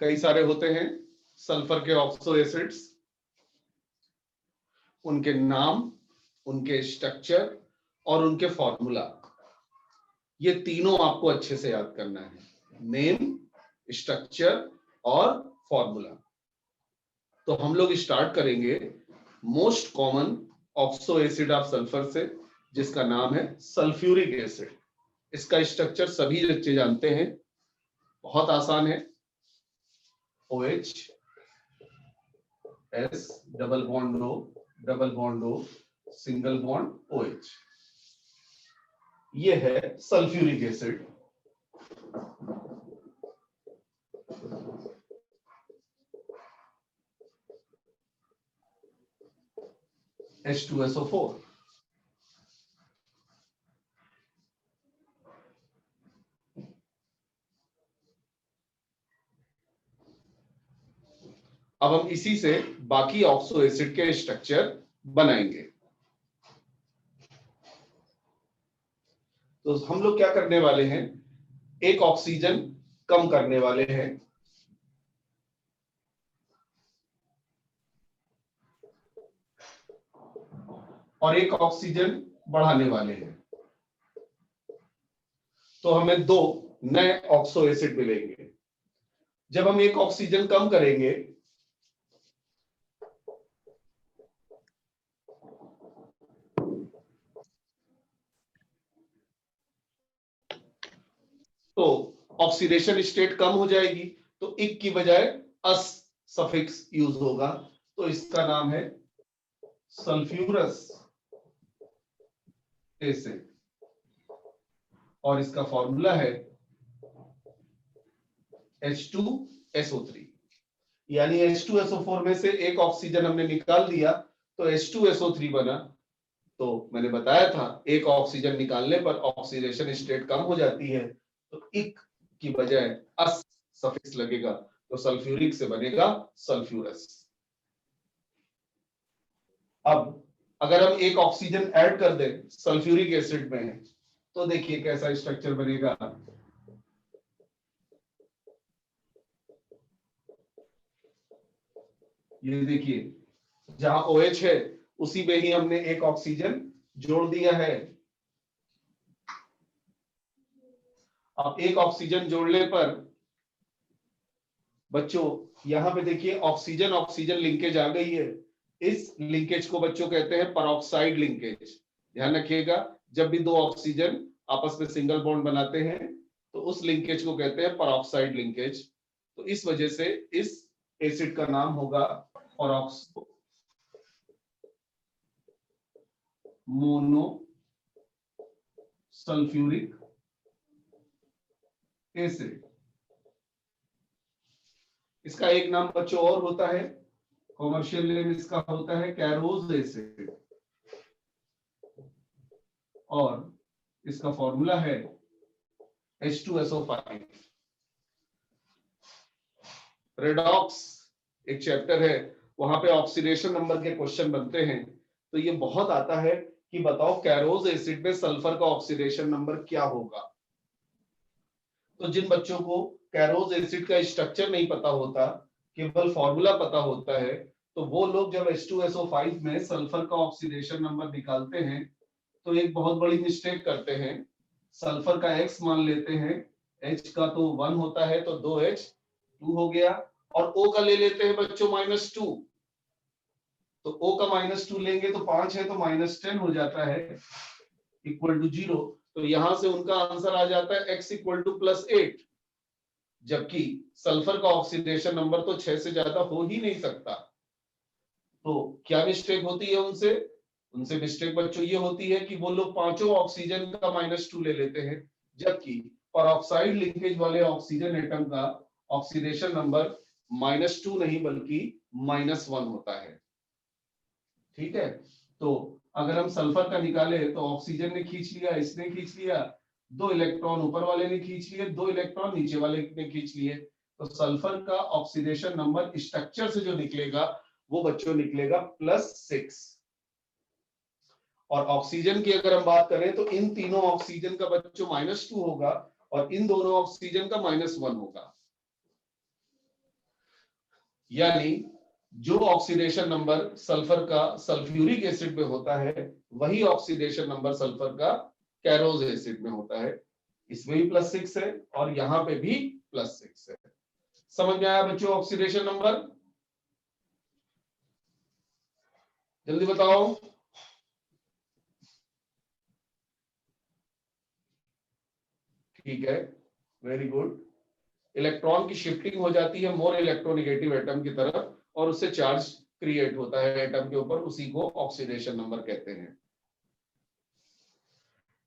कई सारे होते हैं सल्फर के ऑक्सो एसिड्स, उनके नाम, उनके स्ट्रक्चर और उनके फॉर्मूला, ये तीनों आपको अच्छे से याद करना है, नेम, स्ट्रक्चर और फॉर्मूला। तो हम लोग स्टार्ट करेंगे most common oxo acid of sulphur से, जिसका नाम है सल्फ्यूरिक एसिड। इसका स्ट्रक्चर सभी बच्चे जानते हैं, बहुत आसान है, OH S double bond O single bond OH, ये है सल्फ्यूरिक एसिड। H2SO4, अब हम इसी से बाकी ऑक्सो एसिड के स्ट्रक्चर बनाएंगे। तो हम लोग क्या करने वाले हैं, एक ऑक्सीजन कम करने वाले हैं, और एक ऑक्सीजन बढ़ाने वाले हैं। तो हमें दो नए ऑक्सो एसिड मिलेंगे। जब हम एक ऑक्सीजन कम करेंगे तो ऑक्सीडेशन स्टेट कम हो जाएगी, तो इक की बजाय अस सफिक्स यूज होगा। तो इसका नाम है सल्फ्यूरस एसिड और इसका फॉर्मूला है H2SO3। यानी H2SO4 में से एक ऑक्सीजन हमने निकाल दिया तो H2SO3 बना। तो मैंने बताया था एक ऑक्सीजन निकालने पर ऑक्सीडेशन स्टेट कम हो जाती है, तो इक की बजाय अस सफिक्स लगेगा, तो सल्फ्यूरिक से बनेगा सल्फ्यूरस। अब अगर हम एक ऑक्सीजन ऐड कर दें सल्फ्यूरिक एसिड में, तो देखिए कैसा स्ट्रक्चर बनेगा। ये देखिए, जहां OH है उसी में ही हमने एक ऑक्सीजन जोड़ दिया है। अब एक ऑक्सीजन जोड़ने पर बच्चों यहां पे देखिए ऑक्सीजन ऑक्सीजन लिंकेज आ गई है। इस लिंकेज को बच्चों कहते हैं परऑक्साइड लिंकेज। ध्यान रखिएगा, जब भी दो ऑक्सीजन आपस में सिंगल बॉन्ड बनाते हैं तो उस लिंकेज को कहते हैं परऑक्साइड लिंकेज। तो इस वजह से इस एसिड का नाम होगा परऑक्सो मोनो सल्फ्यूरिक एसिड। इसका एक नाम बच्चों और होता है, कॉमर्शियल नेम इसका होता है कैरोज एसिड, और इसका फॉर्मूला है H2SO5। रेडॉक्स एक चैप्टर है, वहां पे ऑक्सीडेशन नंबर के क्वेश्चन बनते हैं। तो ये बहुत आता है कि बताओ कैरोज एसिड में सल्फर का ऑक्सीडेशन नंबर क्या होगा। तो जिन बच्चों को कैरोज एसिड का स्ट्रक्चर नहीं पता होता, केवल फॉर्मूला पता होता है, तो वो लोग जब H2SO5 में सल्फर का ऑक्सीडेशन नंबर निकालते हैं तो एक बहुत बड़ी मिस्टेक करते हैं। सल्फर का X मान लेते हैं, H का तो 1 होता है तो 2H 2 हो गया, और O का ले लेते हैं बच्चों -2। तो O का -2 लेंगे तो 5 है तो -10 हो जाता है इक्वल टू 0। तो यहां से उनका आंसर आ जाता है X इक्वल टू +8, जबकि सल्फर का ऑक्सीडेशन नंबर तो 6 से ज्यादा हो ही नहीं सकता। तो क्या मिस्टेक होती है उनसे? उनसे मिस्टेक बच्चों ये होती है कि वो लोग पांचों ऑक्सीजन का -2 ले लेते हैं, जबकि परऑक्साइड लिंकेज वाले ऑक्सीजन एटम का ऑक्सीडेशन नंबर -2 नहीं बल्कि -1 होता है। ठीक है, तो अगर हम सल्फर का निकाले तो ऑक्सीजन ने खींच लिया, इसने खींच लिया, 2 इलेक्ट्रॉन ऊपर वाले ने खींच लिए, 2 इलेक्ट्रॉन नीचे वाले ने खींच लिए। तो सल्फर का ऑक्सीडेशन नंबर स्ट्रक्चर से जो निकलेगा वो बच्चों निकलेगा +6। और ऑक्सीजन की अगर हम बात करें तो इन तीनों ऑक्सीजन का बच्चों -2 होगा और इन दोनों ऑक्सीजन का -1 होगा। यानी जो ऑक्सीडेशन नंबर सल्फर का सल्फ्यूरिक एसिड में होता है वही ऑक्सीडेशन नंबर सल्फर का कैरोज एसिड में होता है। इसमें भी +6 है और यहां पे भी +6 है। समझ में आया बच्चों ऑक्सीडेशन नंबर? जल्दी बताओ। ठीक है, वेरी गुड। इलेक्ट्रॉन की शिफ्टिंग हो जाती है मोर इलेक्ट्रोनेगेटिव एटम की तरफ और उससे चार्ज क्रिएट होता है एटम के ऊपर, उसी को ऑक्सीडेशन नंबर कहते हैं।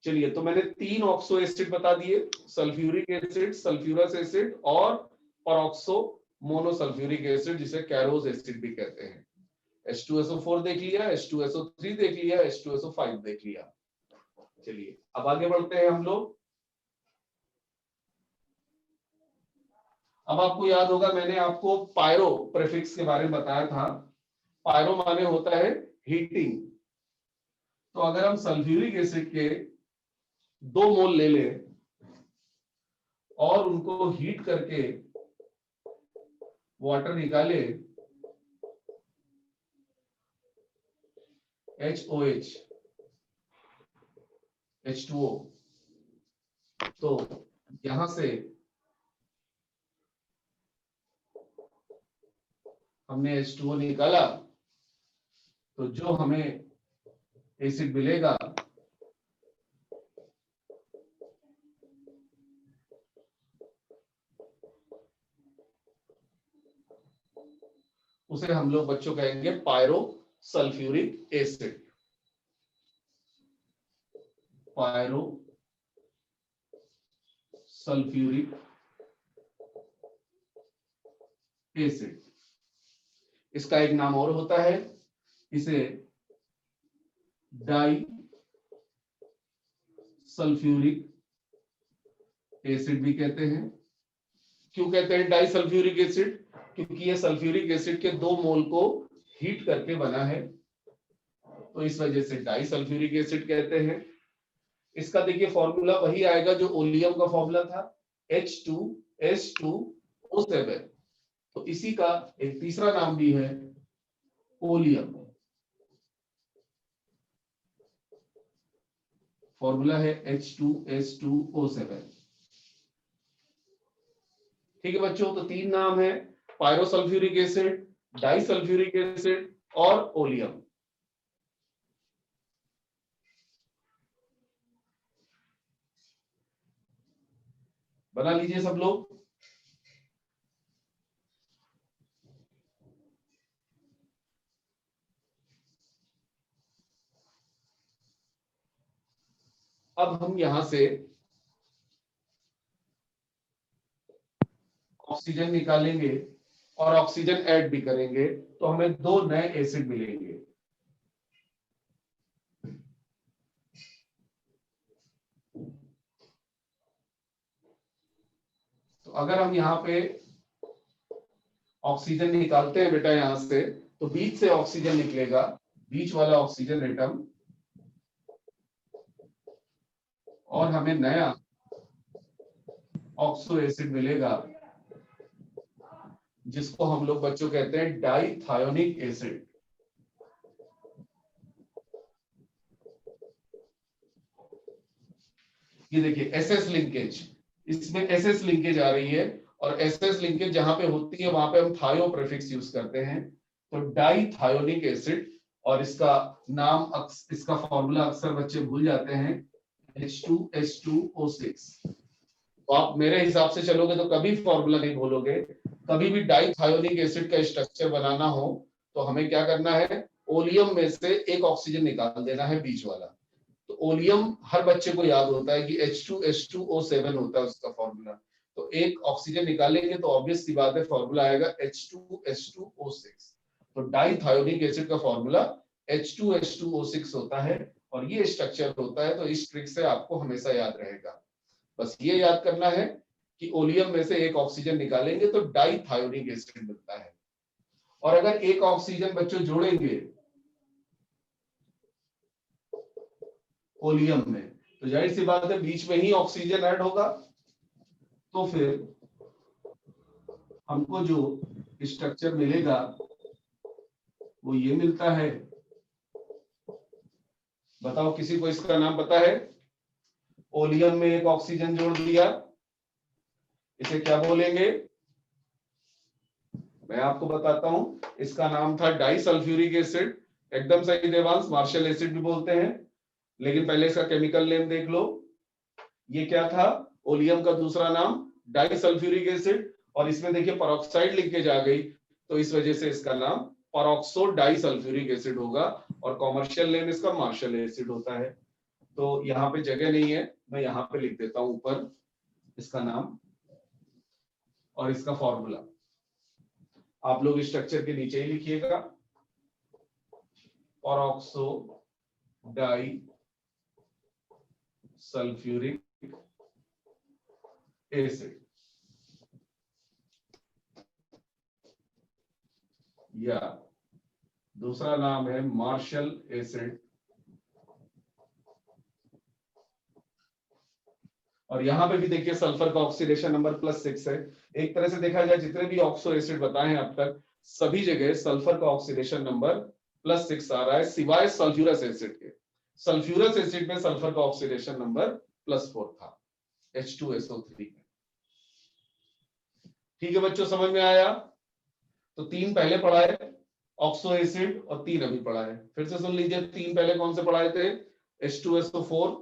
चलिए, तो मैंने 3 ऑक्सो एसिड बता दिए, सल्फ्यूरिक एसिड, सल्फ्यूरस एसिड और परऑक्सो मोनोसल्फ्यूरिक एसिड, जिसे कैरोज एसिड भी कहते हैं। H2SO4 देख लिया, H2SO3 देख लिया, H2SO5 देख लिया। चलिए अब आगे बढ़ते हैं हम लोग। अब आपको याद होगा मैंने आपको पायरो प्रीफिक्स के बारे में बताया था। पायरो माने होता है हीटिंग। तो अगर हम सल्फ्यूरिक एसिड के 2 मोल ले लें और उनको हीट करके वाटर निकाले HOH H2O, तो यहां से हमने H2O निकाला तो जो हमें एसिड मिलेगा उसे हम लोग बच्चों कहेंगे pyro sulphuric acid. Pyro sulphuric acid, इसका एक नाम और होता है, इसे डाई सल्फ्यूरिक एसिड भी कहते हैं। क्यों कहते हैं डाई सल्फ्यूरिक एसिड? क्योंकि ये सल्फ्यूरिक एसिड के 2 मोल को हीट करके बना है, तो इस वजह से डाई सल्फ्यूरिक एसिड कहते हैं। इसका देखिए फॉर्मूला वही आएगा जो ओलियम का फॉर्मूला था, H2S2O7। तो इसी का एक तीसरा नाम भी है ओलियम। फॉर्मूला है H2S2O7। ठीक है बच्चों, तो 3 नाम है, पायरोसल्फ्यूरिक एसिड, डाइसल्फ्यूरिक एसिड और ओलियम। बना लीजिए सब लोग। अब हम यहां से ऑक्सीजन निकालेंगे और ऑक्सीजन ऐड भी करेंगे, तो हमें 2 नए एसिड मिलेंगे। तो अगर हम यहाँ पे ऑक्सीजन निकालते हैं बेटा यहां से, तो बीच से ऑक्सीजन निकलेगा, बीच वाला ऑक्सीजन एटम, और हमें नया ऑक्सो एसिड मिलेगा जिसको हम लोग बच्चों कहते हैं डाइथायोनिक एसिड। ये देखिए SS लिंकेज, इसमें SS लिंकेज आ रही है, और SS लिंकेज जहां पे होती है वहां पे हम थायो प्रीफिक्स यूज करते हैं, तो डाइथायोनिक एसिड। और इसका नाम इसका फॉर्मूला अक्सर बच्चे भूल जाते हैं, H2S2O6। तो आप मेरे हिसाब से चलोगे तो कभी फॉर्मूला नहीं भूलोगे। कभी भी डाइथायोनिक एसिड का स्ट्रक्चर बनाना हो तो हमें क्या करना है, ओलियम में से एक ऑक्सीजन निकाल देना है, बीच वाला। तो ओलियम हर बच्चे को याद होता है कि H2S2O7 होता है उसका फॉर्मूला। तो एक ऑक्सीजन निकालेंगे तो ऑब्वियस सी बात है फॉर्मूला आएगा H2S2O6। तो डाइथायोनिक एसिड का फॉर्मूला H2S2O6 होता है, और ये स्ट्रक्चर होता है। तो इस ट्रिक से आपको हमेशा याद रहेगा। बस ये याद करना है कि ओलियम में से एक ऑक्सीजन निकालेंगे तो डाइथायोनिक एसिड मिलता है। और अगर एक ऑक्सीजन बच्चों जोड़ेंगे ओलियम में, तो जाहिर सी बात है बीच में ही ऑक्सीजन ऐड होगा, तो फिर हमको जो स्ट्रक्चर मिलेगा वो ये मिलता है। बताओ किसी को इसका नाम पता है? ओलियम में एक ऑक्सीजन जोड़ दिया, इसे क्या बोलेंगे? मैं आपको बताता हूं, इसका नाम था डाइसल्फ्यूरिक एसिड। एकदम सही देवांश, मार्शल एसिड भी बोलते हैं, लेकिन पहले इसका केमिकल नेम देख लो। ये क्या था? ओलियम का दूसरा नाम डाइसल्फ्यूरिक एसिड, और इसमें देखिए परऑक्साइड लिख के जा गई, तो इस वजह से इसका नाम परऑक्सो डाइसल्फ्यूरिक एसिड होगा, और कॉमर्शियल नेम इसका मार्शल एसिड होता है। तो यहाँ पे जगह नहीं है, मैं यहाँ पे लिख देता हूं ऊपर इसका नाम और इसका फॉर्मूला। आप लोग स्ट्रक्चर के नीचे ही लिखिएगा, परऑक्सो डाई सल्फ्यूरिक एसिड, या दूसरा नाम है मार्शल एसिड। और यहां पे भी देखिए सल्फर का ऑक्सीडेशन नंबर +6 है। एक तरह से देखा जाए जितने भी ऑक्सो एसिड बताए हैं अब तक, सभी जगह सल्फर का ऑक्सीडेशन नंबर +6 आ रहा है, सिवाय सल्फ्यूरस एसिड के। सल्फ्यूरस एसिड में सल्फर का ऑक्सीडेशन नंबर +4 था, H2SO3। ठीक है बच्चों, समझ में आया? तो 3 पहले पढ़ाए ऑक्सो एसिड, और 3 अभी पढ़ा है। फिर से सुन लीजिए, 3 पहले कौन से पढ़ाए थे? H2SO4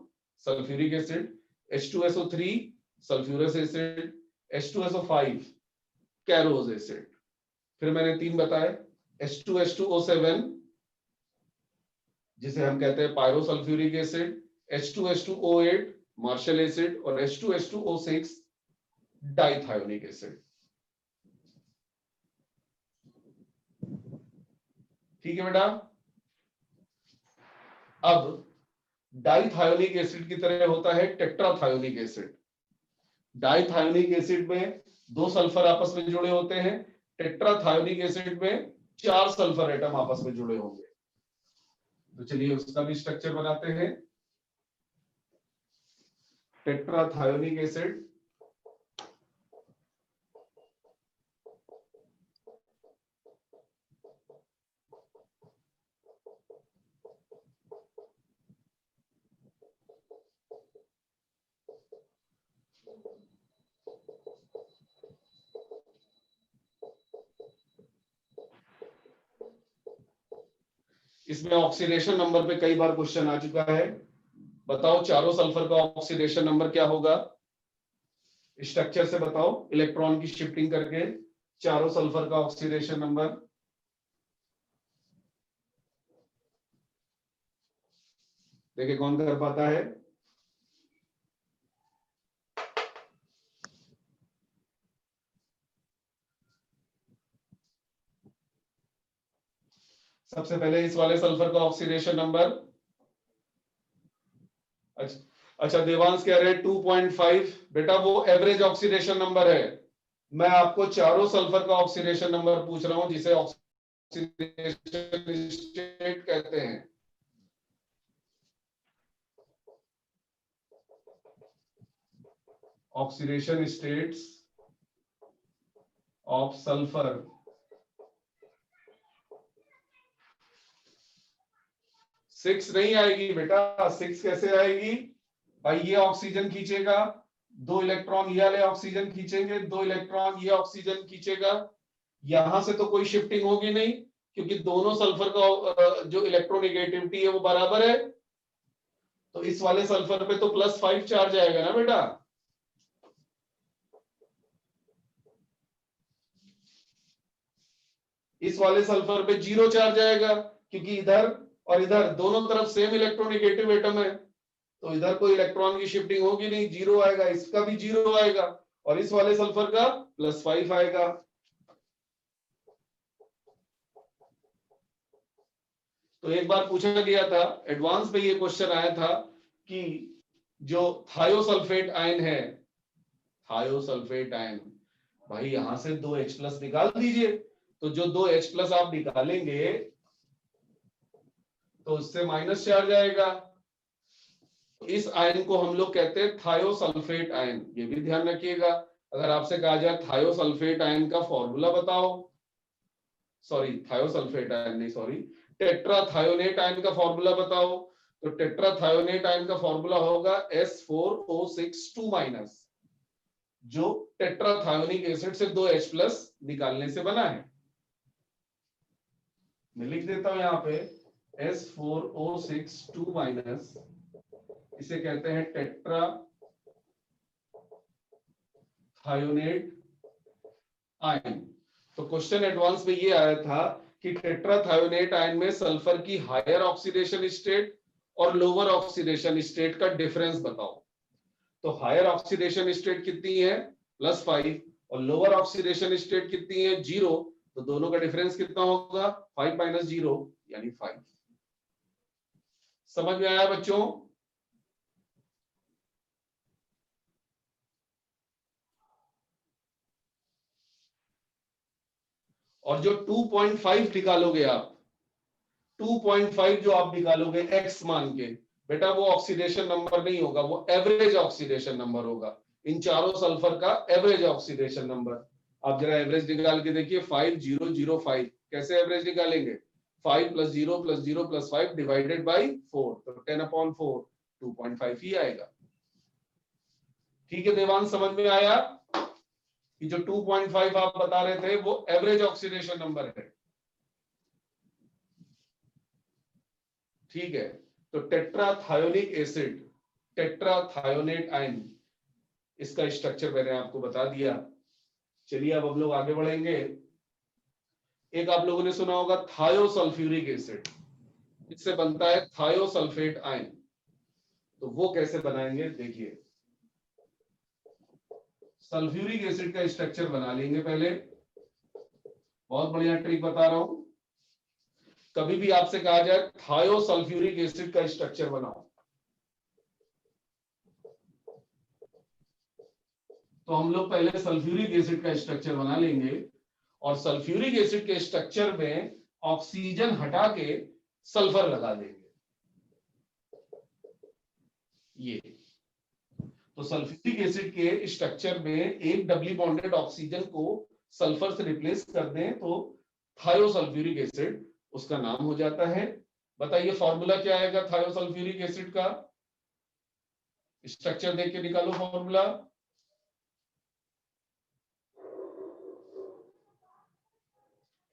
sulphuric acid, H2SO3 sulphurous acid, H2SO5 कैरोज acid. फिर मैंने 3 बताए, H2H2O7 जिसे हम कहते हैं pyrosulphuric acid, H2H2O8 martial acid, और H2H2O6 डाइथायोनिक एसिड। ठीक है बेटा? अब डाइथायोनिक एसिड की तरह होता है टेट्राथायोनिक एसिड। डाइथायोनिक एसिड में 2 सल्फर आपस में जुड़े होते हैं, टेट्राथायोनिक एसिड में 4 सल्फर एटम आपस में जुड़े होंगे। तो चलिए उसका भी स्ट्रक्चर बनाते हैं। टेट्राथायोनिक एसिड, इसमें ऑक्सीडेशन नंबर पे कई बार क्वेश्चन आ चुका है। बताओ चारों सल्फर का ऑक्सीडेशन नंबर क्या होगा? स्ट्रक्चर से बताओ, इलेक्ट्रॉन की शिफ्टिंग करके चारों सल्फर का ऑक्सीडेशन नंबर। देखिए कौन कर पाता है? सबसे पहले इस वाले सल्फर का ऑक्सीडेशन नंबर। अच्छा देवांश कह रहे हैं 2.5। बेटा वो एवरेज ऑक्सीडेशन नंबर है, मैं आपको चारों सल्फर का ऑक्सीडेशन नंबर पूछ रहा हूं, जिसे ऑक्सीडेशन स्टेट कहते हैं। Oxidation states of sulphur. Six नहीं आएगी बेटा, 6 कैसे आएगी भाई? ये ऑक्सीजन खींचेगा, 2 इलेक्ट्रॉन ये वाले ऑक्सीजन खींचेंगे, 2 इलेक्ट्रॉन ये ऑक्सीजन खींचेगा, यहां से तो कोई शिफ्टिंग होगी नहीं, क्योंकि दोनों सल्फर का जो इलेक्ट्रोनेगेटिविटी है वो बराबर है। तो इस वाले सल्फर पे तो +5 चार्ज आएगा ना बेटा। इस वाले सल्फर पे 0 चार्ज आएगा, क्योंकि इधर और इधर दोनों तरफ सेम इलेक्ट्रोनेगेटिव एटम है, तो इधर कोई इलेक्ट्रॉन की शिफ्टिंग होगी नहीं, 0 आएगा, इसका भी 0 आएगा, और इस वाले सल्फर का +5 आएगा। तो एक बार पूछा गया था एडवांस पे, ये क्वेश्चन आया था कि जो थायोसल्फेट आयन है, थायोसल्फेट आयन, भाई यहां से 2H+ निकाल दीजिए, तो जो 2H+ आप निकालेंगे तो उससे माइनस चार्ज आएगा। इस आयन को हम लोग कहते हैं थायोसल्फेट आयन। ये भी ध्यान रखिएगा, अगर आपसे कहा जाए थायोसल्फेट आयन का फॉर्मूला बताओ, सॉरी थायोसल्फेट आयन नहीं, सॉरी, टेट्राथायोनेट आयन का फॉर्मूला बताओ। तो टेट्राथायोनेट आयन का फॉर्मूला होगा S4O6 2-, जो टेट्राथायोनिक एसिड से 2 H+ निकालने से बना है। मैं लिख देता हूं यहां पे S4O6 2-, इसे कहते हैं टेट्राथायोनेट आयन। तो क्वेश्चन एडवांस में ये आया था कि टेट्राथायोनेट आयन में सल्फर की हायर ऑक्सीडेशन स्टेट और लोअर ऑक्सीडेशन स्टेट का डिफरेंस बताओ। तो हायर ऑक्सीडेशन स्टेट कितनी है +5 और लोअर ऑक्सीडेशन स्टेट कितनी है 0, तो दोनों का डिफरेंस कितना होगा 5 - 0 यानी 5। समझ में आया बच्चों? और जो 2.5 निकालोगे आप, 2.5 जो आप निकालोगे x मान के, बेटा वो ऑक्सीडेशन नंबर नहीं होगा, वो एवरेज ऑक्सीडेशन नंबर होगा। इन चारों सल्फर का एवरेज ऑक्सीडेशन नंबर। आप जरा एवरेज निकाल के देखिए 5005। कैसे एवरेज निकालेंगे? 5 + 0 + 0 + 5 डिवाइडेड बाई 4, तो 10/4 2.5 ही आएगा। ठीक है देवांश, समझ में आया कि जो 2.5 आप बता रहे थे वो एवरेज ऑक्सीडेशन नंबर है। ठीक है, तो टेट्राथायोनिक एसिड, टेट्राथायोनेट आयन, इसका स्ट्रक्चर मैंने आपको बता दिया। चलिए अब हम लोग आगे बढ़ेंगे। एक आप लोगों ने सुना होगा थायोसल्फ्यूरिक एसिड, इससे बनता है थायोसल्फेट आयन। तो वो कैसे बनाएंगे देखिए। सल्फ्यूरिक एसिड का स्ट्रक्चर बना लेंगे पहले। बहुत बढ़िया ट्रिक बता रहा हूं। कभी भी आपसे कहा जाए थायोसल्फ्यूरिक एसिड का स्ट्रक्चर बनाओ, तो हम लोग पहले सल्फ्यूरिक एसिड का स्ट्रक्चर बना लेंगे और सल्फ्यूरिक एसिड के स्ट्रक्चर में ऑक्सीजन हटा के सल्फर लगा देंगे। ये तो सल्फ्यूरिक एसिड के स्ट्रक्चर में एक डबली बॉन्डेड ऑक्सीजन को सल्फर से रिप्लेस कर दें तो थायोसल्फ्यूरिक एसिड उसका नाम हो जाता है। बताइए फॉर्मूला क्या आएगा थायोसल्फ्यूरिक एसिड का? स्ट्रक्चर देख के निकालो formula.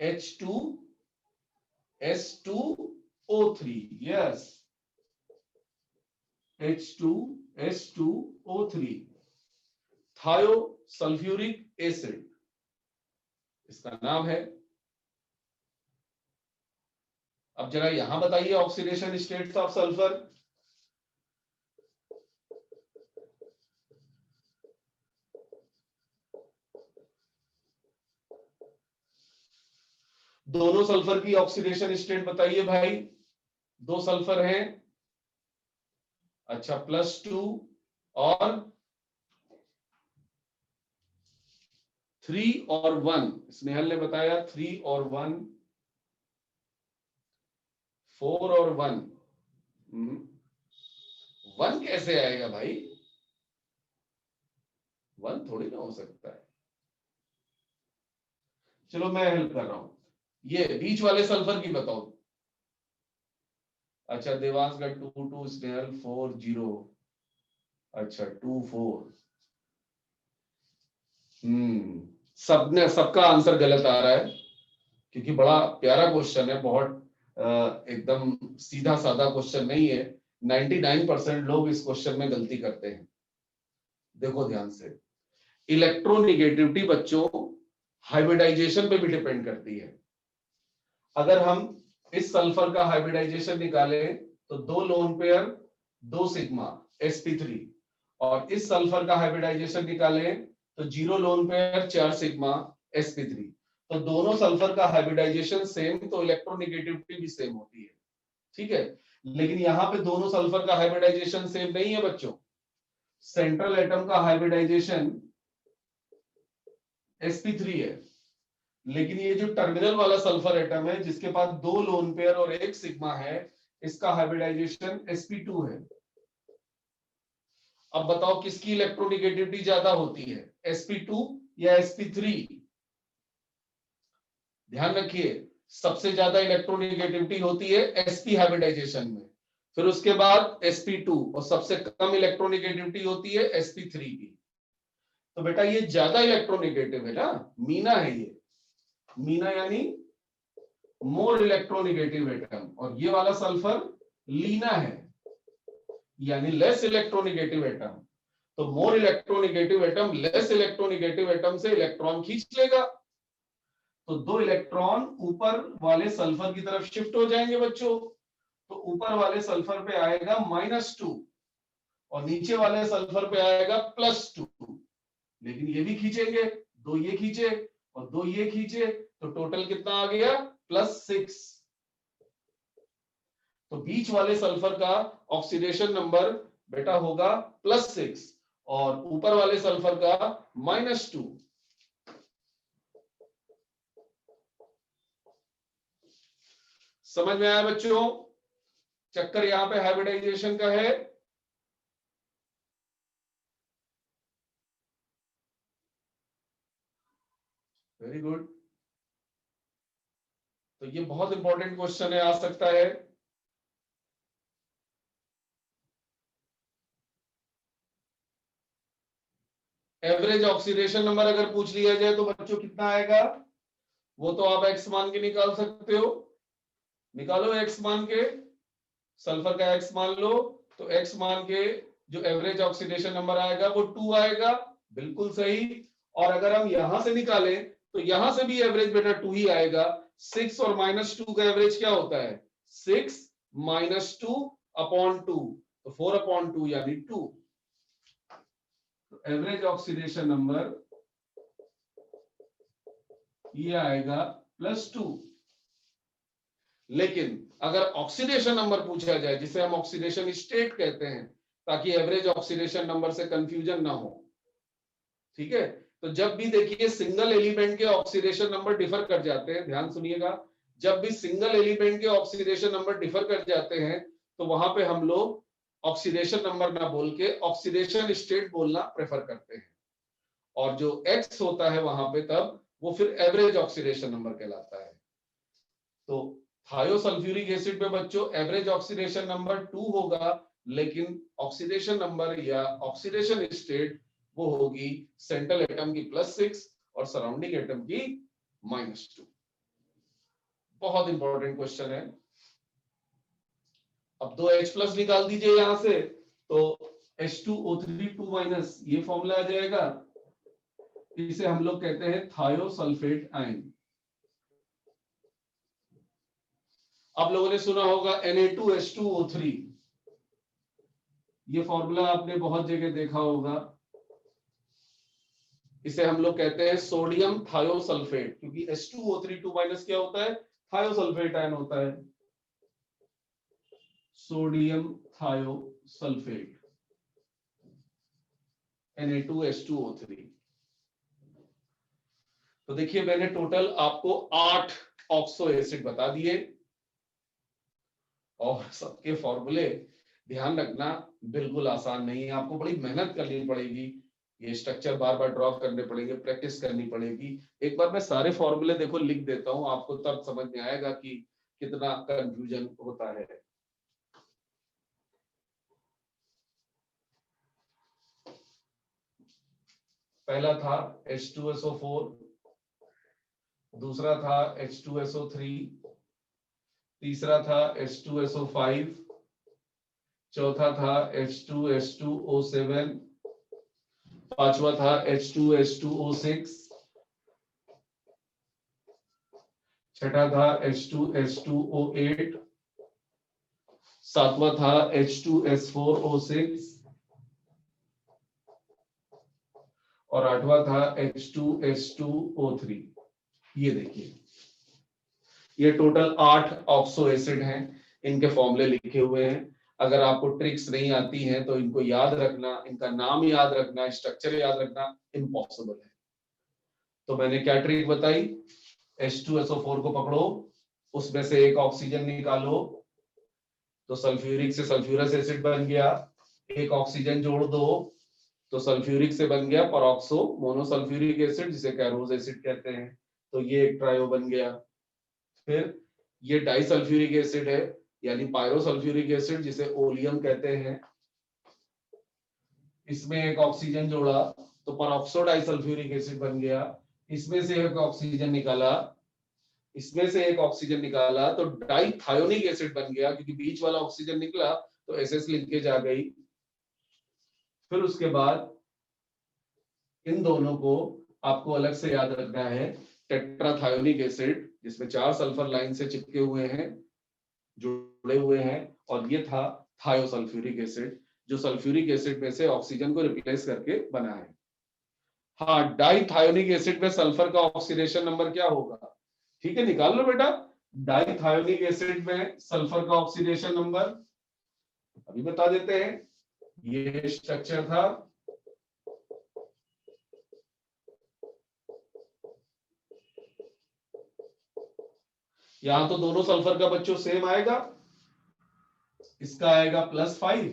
H2S2O3, yes, H2S2O3 थायोसल्फ्यूरिक acid इसका नाम है। अब जरा यहां बताइए ऑक्सीडेशन स्टेट्स ऑफ सल्फर। दोनों सल्फर की ऑक्सीडेशन स्टेट बताइए भाई। दो सल्फर हैं, अच्छा, +2 और 3 और 1। स्नेहल ने बताया 3 और 1, 4 और 1। 1 कैसे आएगा भाई? 1 थोड़ी ना हो सकता है। चलो मैं हेल्प कर रहा हूं, ये बीच वाले सल्फर की बताओ। अच्छा, देवांश का 2 2, स्नेहल 4 0, अच्छा 2 4। सबका आंसर गलत आ रहा है, क्योंकि बड़ा प्यारा क्वेश्चन है, बहुत एकदम सीधा साधा क्वेश्चन नहीं है। 99% लोग इस क्वेश्चन में गलती करते हैं। देखो ध्यान से, इलेक्ट्रोनेगेटिविटी बच्चों हाइब्रिडाइजेशन पे भी डिपेंड करती है। अगर हम इस सल्फर का हाइब्रिडाइजेशन निकालें तो 2 लोन पेयर 2 सिग्मा sp3, और इस सल्फर का हाइब्रिडाइजेशन निकालें तो 0 लोन पेयर 4 सिग्मा sp3। तो दोनों सल्फर का हाइब्रिडाइजेशन सेम, तो इलेक्ट्रोनेगेटिविटी भी सेम होती है। ठीक है, लेकिन यहां पे दोनों सल्फर का हाइब्रिडाइजेशन सेम नहीं है बच्चों। सेंट्रल एटम का हाइब्रिडाइजेशन sp3 है, लेकिन ये जो टर्मिनल वाला सल्फर एटम है जिसके पास 2 लोन पेयर और 1 सिग्मा है, इसका हाइब्रिडाइजेशन sp2 है। अब बताओ किसकी इलेक्ट्रोनेगेटिविटी ज्यादा होती है, sp2 या sp3? ध्यान रखिए, सबसे ज्यादा इलेक्ट्रोनेगेटिविटी होती है sp हाइब्रिडाइजेशन में, फिर उसके बाद sp2 और सबसे कम इलेक्ट्रोनेगेटिविटी होती है sp3 की। तो बेटा ये ज्यादा इलेक्ट्रोनेगेटिव है ना, मीना है ये, मीना यानी मोर इलेक्ट्रोनेगेटिव एटम, और ये वाला सल्फर लीना है यानी लेस इलेक्ट्रोनेगेटिव एटम। तो more electronegative atom less electronegative atom से इलेक्ट्रॉन खींच लेगा, तो 2 इलेक्ट्रॉन ऊपर वाले सल्फर की तरफ शिफ्ट हो जाएंगे बच्चों। तो ऊपर वाले सल्फर पे आएगा -2 और नीचे वाले सल्फर पे आएगा +2, लेकिन ये भी खींचेंगे, 2 ये खींचे और 2 ये खींचे, तो टोटल कितना आ गया +6। तो बीच वाले सल्फर का ऑक्सीडेशन नंबर बेटा होगा +6 और ऊपर वाले सल्फर का -2। समझ में आया बच्चों? चक्कर यहां पे हाइब्रिडाइजेशन का है। Very good. तो ये बहुत इंपॉर्टेंट क्वेश्चन है, आ सकता है। एवरेज ऑक्सीडेशन नंबर अगर पूछ लिया जाए तो बच्चों कितना आएगा, वो तो आप एक्स मान के निकाल सकते हो। निकालो एक्स मान के, सल्फर का एक्स मान लो, तो एक्स मान के जो एवरेज ऑक्सीडेशन नंबर आएगा वो 2 आएगा, बिल्कुल सही। और अगर हम यहां से निकालें तो यहां से भी एवरेज बेटा 2 ही आएगा। 6 और -2 का एवरेज क्या होता है, 6 - 2 अपॉन 2, तो 4/2 यानी 2। तो एवरेज ऑक्सीडेशन नंबर ये आएगा +2। लेकिन अगर ऑक्सीडेशन नंबर पूछा जाए, जिसे हम ऑक्सीडेशन स्टेट कहते हैं, ताकि एवरेज ऑक्सीडेशन नंबर से कंफ्यूजन ना हो, ठीक है, तो जब भी देखिए सिंगल एलिमेंट के ऑक्सीडेशन नंबर डिफर कर जाते हैं, ध्यान सुनिएगा, जब भी सिंगल एलिमेंट के ऑक्सीडेशन नंबर डिफर कर जाते हैं तो वहां पे हम लोग ऑक्सीडेशन नंबर ना बोल के ऑक्सीडेशन स्टेट बोलना प्रेफर करते हैं, और जो एक्स होता है वहां पे तब वो फिर एवरेज ऑक्सीडेशन नंबर कहलाता है। तो थायोसल्फ्यूरिक एसिड पे बच्चों एवरेज ऑक्सीडेशन नंबर 2 होगा, लेकिन ऑक्सीडेशन नंबर या ऑक्सीडेशन स्टेट वो होगी सेंट्रल एटम की +6 और सराउंडिंग एटम की -2। बहुत इंपॉर्टेंट क्वेश्चन है। अब 2H+ निकाल दीजिए यहां से, तो H2O3 2- ये फॉर्मूला आ जाएगा, इसे हम लोग कहते हैं थायोसल्फेट आयन। आप लोगों ने सुना होगा Na2H2O3, ये फॉर्मूला आपने बहुत जगह देखा होगा। इसे हम लोग कहते हैं सोडियम थायोसल्फेट, क्योंकि H2O3 2- क्या होता है, थायोसल्फेट आयन होता है, सोडियम थायोसल्फेट Na2H2O3। तो देखिए मैंने टोटल आपको 8 ऑक्सो एसिड बता दिए, और सबके फॉर्मूले ध्यान रखना बिल्कुल आसान नहीं है, आपको बड़ी मेहनत करनी पड़ेगी, ये स्ट्रक्चर बार बार ड्रॉ करने पड़ेंगे, प्रैक्टिस करनी पड़ेगी। एक बार मैं सारे फॉर्मूले देखो लिख देता हूं, आपको तब समझ में आएगा कि कितना कंफ्यूजन होता है। पहला था H2SO4, दूसरा था H2SO3, तीसरा था H2SO5, चौथा था H2H2O7, पांचवा था H2H2O6, छठा था H2H2O8, सातवां था H2S4O6 और आठवां था H2H2O3। ये देखिए ये टोटल 8 ऑक्सो एसिड हैं, इनके फॉर्मूले लिखे हुए हैं। अगर आपको ट्रिक्स नहीं आती हैं तो इनको याद रखना, इनका नाम याद रखना, स्ट्रक्चर याद रखना इम्पॉसिबल है। तो मैंने क्या ट्रिक बताई, H2SO4 को पकड़ो, उसमें से एक ऑक्सीजन निकालो, तो सल्फ्यूरिक से सल्फ्यूरस एसिड बन गया, एक ऑक्सीजन जोड़ दो तो सल्फ्यूरिक से बन गया परऑक्सो मोनोसल्फ्यूरिक एसिड, जिसे कैरोज एसिड कहते हैं, तो ये एक ट्रायो बन गया। फिर ये डाइसल्फ्यूरिक एसिड है, यानी पायरोसल्फ्यूरिक एसिड जिसे ओलियम कहते हैं। इसमें एक ऑक्सीजन जोड़ा तो परऑक्सो डाइसल्फ्यूरिक एसिड बन गया। इसमें से एक ऑक्सीजन निकाला, इसमें से एक ऑक्सीजन निकाला तो डाइथायोनिक एसिड बन गया, क्योंकि बीच वाला ऑक्सीजन निकला तो एसएस लिंकेज आ गई। फिर उसके बाद इन दोनों को आपको अलग से याद रखना है, टेट्राथायोनिक एसिड जिसमें 4 सल्फर लाइन से चिपके हुए हैं, जुड़े हुए हैं, और ये था थायोसल्फ्यूरिक एसिड जो सल्फ्यूरिक एसिड में से ऑक्सीजन को रिप्लेस करके बना है। हाँ, डाइथायोनिक एसिड में सल्फर का ऑक्सीडेशन नंबर क्या होगा? ठीक है, निकाल लो बेटा। डाइथायोनिक एसिड में सल्फर का ऑक्सीडेशन नंबर अभी बता देते हैं। ये स्ट्रक्चर था, यहां तो दोनों सल्फर का बच्चों सेम आएगा, इसका आएगा +5,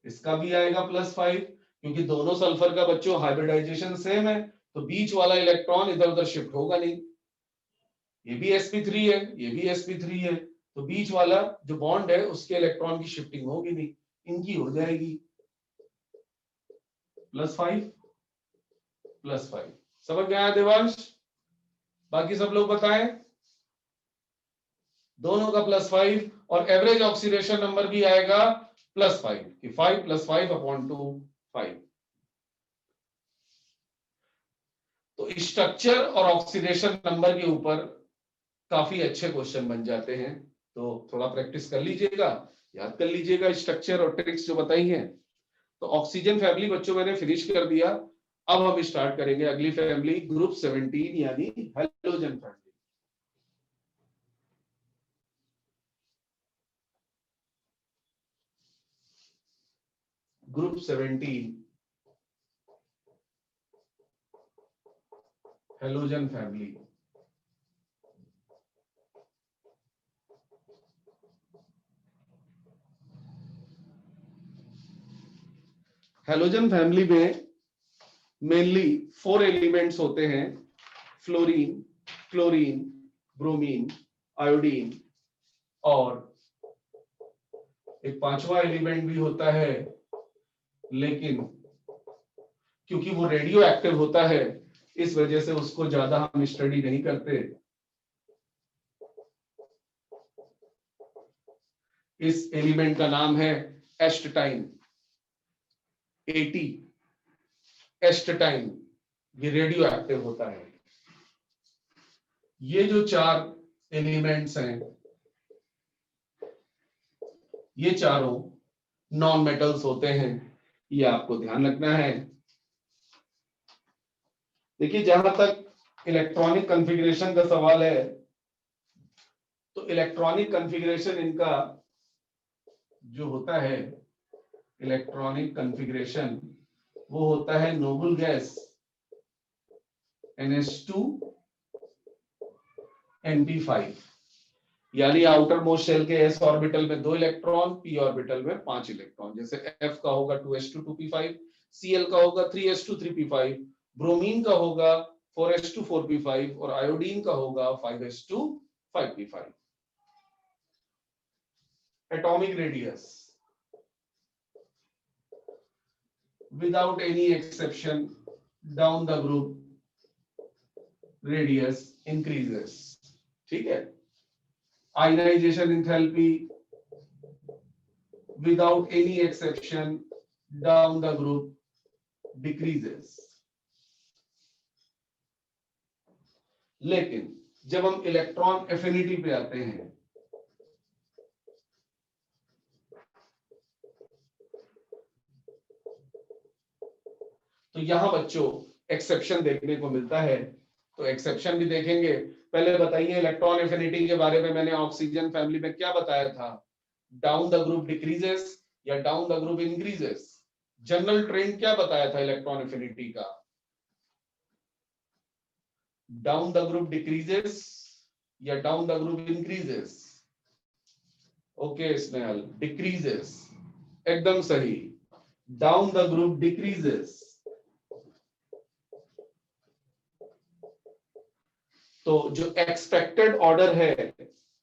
इसका भी आएगा +5, क्योंकि दोनों सल्फर का बच्चों हाइब्रिडाइजेशन सेम है, तो बीच वाला इलेक्ट्रॉन इधर उधर शिफ्ट होगा नहीं। ये भी sp3 है, ये भी sp3 है, तो बीच वाला जो बॉन्ड है उसके इलेक्ट्रॉन की शिफ्टिंग होगी नहीं, इनकी हो जाएगी +5 +5। समझ में आया देवांश? बाकी सब लोग बताएं। दोनों का +5 और एवरेज ऑक्सीडेशन नंबर भी आएगा +5 कि 5 + 5/2 5। तो स्ट्रक्चर और ऑक्सीडेशन नंबर के ऊपर काफी अच्छे क्वेश्चन बन जाते हैं, तो थोड़ा प्रैक्टिस कर लीजिएगा, याद कर लीजिएगा स्ट्रक्चर और ट्रिक्स जो बताई हैं। तो ऑक्सीजन फैमिली बच्चों मैंने फिनिश कर दिया। अब हम स्टार्ट करेंगे अगली फैमिली, ग्रुप 17 यानी halogen family. Group 17 halogen family. Halogen family में मेनली 4 एलिमेंट्स होते हैं, फ्लोरीन, क्लोरीन, ब्रोमीन, आयोडीन, और एक 5वां एलिमेंट भी होता है, लेकिन क्योंकि वो रेडियो एक्टिव होता है इस वजह से उसको ज्यादा हम स्टडी नहीं करते। इस एलिमेंट का नाम है एस्टेटाइन, 80 एस्टेटाइन, ये रेडियो एक्टिव होता है। ये जो 4 एलिमेंट्स हैं, ये चारों नॉन मेटल्स होते हैं, ये आपको ध्यान रखना है। देखिए, जहां तक इलेक्ट्रॉनिक कॉन्फ़िगरेशन का सवाल है, तो इलेक्ट्रॉनिक कॉन्फ़िगरेशन इनका जो होता है, इलेक्ट्रॉनिक कॉन्फ़िगरेशन वो होता है नोबल गैस NH2 NP5, यानी आउटर मोस्ट शेल के s ऑर्बिटल में 2 इलेक्ट्रॉन, p ऑर्बिटल में 5 इलेक्ट्रॉन। जैसे F का होगा 2s2 2p5, Cl का होगा 3s2 3p5, ब्रोमीन का होगा 4s2 4p5 और आयोडीन का होगा 5s2 5p5। Atomic radius without any exception down the group radius increases, ठीक है। Ionisation enthalpy without any exception down the group decreases। लेकिन जब हम इलेक्ट्रॉन एफिनिटी पे आते हैं, तो यहां बच्चों एक्सेप्शन देखने को मिलता है। तो एक्सेप्शन भी देखेंगे। पहले बताइए इलेक्ट्रॉन एफिनिटी के बारे में मैंने ऑक्सीजन फैमिली में क्या बताया था? डाउन द ग्रुप डिक्रीजेस या down the group increases? General trend क्या बताया था इलेक्ट्रॉन एफिनिटी का? डाउन द ग्रुप डिक्रीजेस या down the group increases? Okay Snehal, decreases, एकदम सही, डाउन द ग्रुप डिक्रीजेस। तो जो एक्सपेक्टेड ऑर्डर है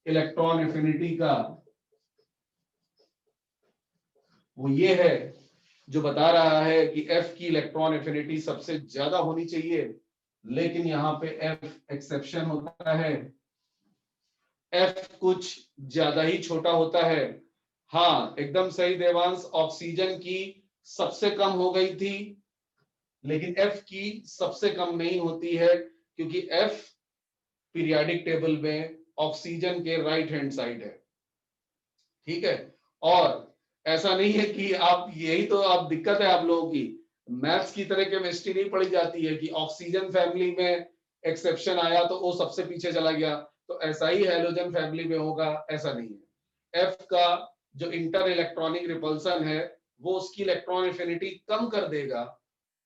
इलेक्ट्रॉन एफिनिटी का वो ये है, जो बता रहा है कि F की इलेक्ट्रॉन एफिनिटी सबसे ज्यादा होनी चाहिए, लेकिन यहाँ पे F एक्सेप्शन होता है, F कुछ ज्यादा ही छोटा होता है। हाँ एकदम सही देवांश, ऑक्सीजन की सबसे कम हो गई थी, लेकिन F की सबसे कम नहीं होती है, क्योंकि F पीरियोडिक टेबल में ऑक्सीजन के राइट हैंड साइड है। ठीक है, और ऐसा नहीं है कि आप, यही तो आप दिक्कत है आप लोगों की, मैथ्स की तरह केमिस्ट्री नहीं पढ़ी जाती है कि ऑक्सीजन फैमिली में एक्सेप्शन आया तो वो सबसे पीछे चला गया, तो ऐसा ही हैलोजन फैमिली में होगा, ऐसा नहीं है। एफ का जो इंटर इलेक्ट्रॉनिक रिपल्सन है वो उसकी इलेक्ट्रॉन एफिनिटी कम कर देगा,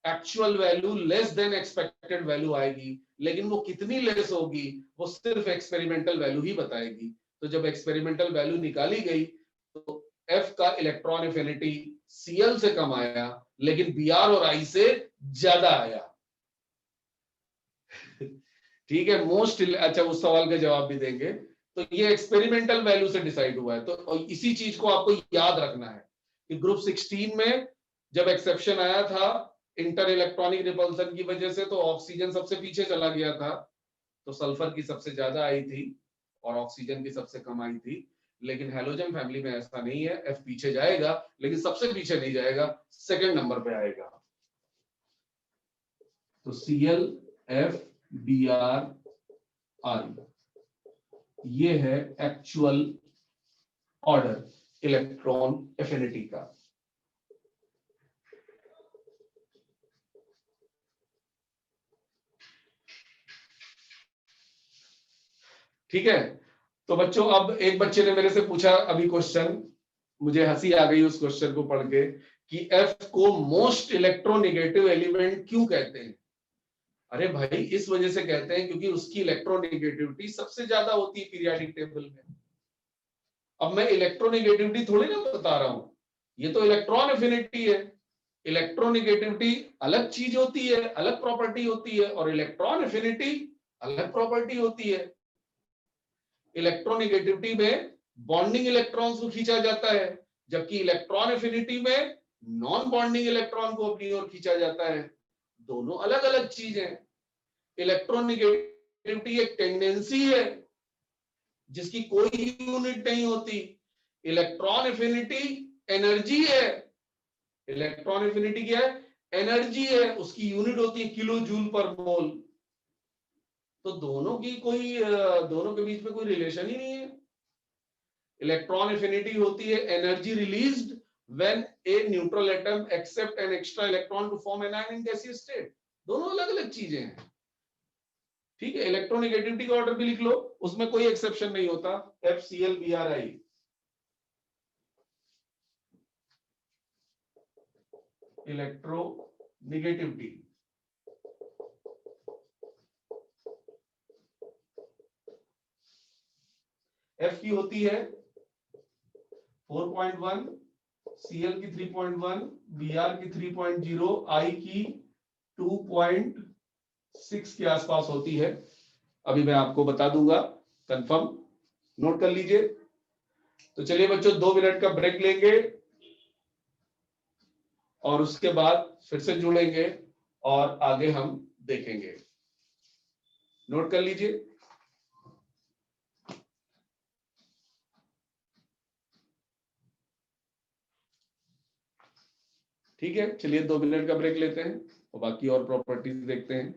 actual value less than expected value आएगी, लेकिन वो कितनी लेस होगी वो सिर्फ एक्सपेरिमेंटल वैल्यू ही बताएगी। तो जब एक्सपेरिमेंटल वैल्यू निकाली गई तो F का इलेक्ट्रॉन एफिनिटी Cl से कम आया, लेकिन Br और I से ज्यादा आया। ठीक है, मोस्ट, अच्छा उस सवाल का जवाब भी देंगे। तो ये एक्सपेरिमेंटल वैल्यू से डिसाइड हुआ है। तो इसी चीज को आपको याद रखना है कि ग्रुप 16 में जब एक्सेप्शन आया था इंटर इलेक्ट्रॉनिक रिपल्सन की वजह से, तो ऑक्सीजन सबसे पीछे चला गया था, तो सल्फर की सबसे ज्यादा आई थी और ऑक्सीजन की सबसे कम आई थी। लेकिन हैलोजन फैमिली में ऐसा नहीं है, F पीछे जाएगा लेकिन सबसे पीछे नहीं जाएगा, सेकंड नंबर पे आएगा। तो Cl F Br I ये है एक्चुअल ऑर्डर इलेक्ट्रॉन एफिनिटी का। ठीक है, तो बच्चों अब एक बच्चे ने मेरे से पूछा अभी क्वेश्चन, मुझे हंसी आ गई उस क्वेश्चन को पढ़ के, कि F को मोस्ट इलेक्ट्रोनेगेटिव एलिमेंट क्यों कहते हैं। अरे भाई इस वजह से कहते हैं क्योंकि उसकी इलेक्ट्रोनेगेटिविटी सबसे ज्यादा होती है पीरियोडिक टेबल में। अब मैं इलेक्ट्रोनेगेटिविटी थोड़ी ना बता रहा हूं, ये तो इलेक्ट्रॉन एफिनिटी है। इलेक्ट्रोनेगेटिविटी अलग चीज होती है, अलग प्रॉपर्टी होती है, और इलेक्ट्रॉन एफिनिटी अलग प्रॉपर्टी होती है। इलेक्ट्रोनेगेटिविटी में बॉन्डिंग इलेक्ट्रॉन्स को खींचा जाता है, जबकि इलेक्ट्रॉन एफिनिटी में नॉन बॉन्डिंग इलेक्ट्रॉन को अपनी ओर खींचा जाता है। दोनों अलग अलग चीज है। इलेक्ट्रोनेगेटिविटी एक टेंडेंसी है जिसकी कोई यूनिट नहीं होती। इलेक्ट्रॉन एफिनिटी एनर्जी है। इलेक्ट्रॉन एफिनिटी क्या है? एनर्जी है, उसकी यूनिट होती है किलो जूल पर मोल। तो दोनों के बीच में कोई रिलेशन ही नहीं है। इलेक्ट्रॉन एफिनिटी होती है energy released when a neutral atom accept an extra electron to form anion in gaseous state. दोनों अलग अलग चीजें हैं। ठीक है, इलेक्ट्रोनेगेटिविटी का ऑर्डर भी लिख लो, उसमें कोई एक्सेप्शन नहीं होता, FCl Bri। इलेक्ट्रोनेगेटिविटी F की होती है 4.1, Cl की 3.1, Br की 3.0, I की 2.6 के आसपास होती है। अभी मैं आपको बता दूंगा, कंफर्म नोट कर लीजिए। तो चलिए बच्चों 2 मिनट का ब्रेक लेंगे और उसके बाद फिर से जुड़ेंगे और आगे हम देखेंगे। नोट कर लीजिए। ठीक है, चलिए 2 मिनट का ब्रेक लेते हैं और बाकी और प्रॉपर्टीज देखते हैं।